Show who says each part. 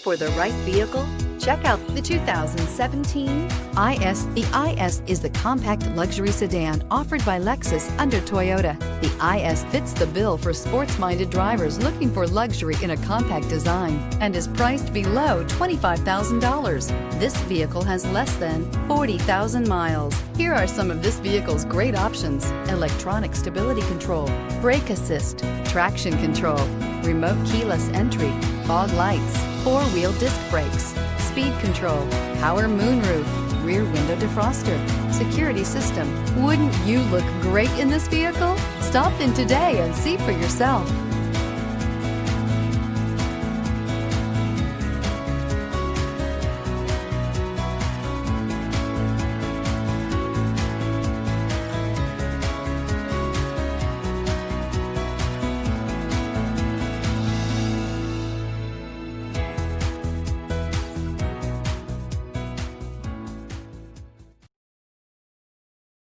Speaker 1: for the right vehicle? Check out the 2017 IS. The IS is the compact luxury sedan offered by Lexus under Toyota. The IS fits the bill for sports-minded drivers looking for luxury in a compact design and is priced below $25,000. This vehicle has less than 40,000 miles. Here are some of this vehicle's great options: electronic stability control, brake assist, traction control, remote keyless entry, fog lights, four-wheel disc brakes, speed control, power moonroof, rear window defroster, security system. Wouldn't you look great in this vehicle? Stop in today and see for yourself.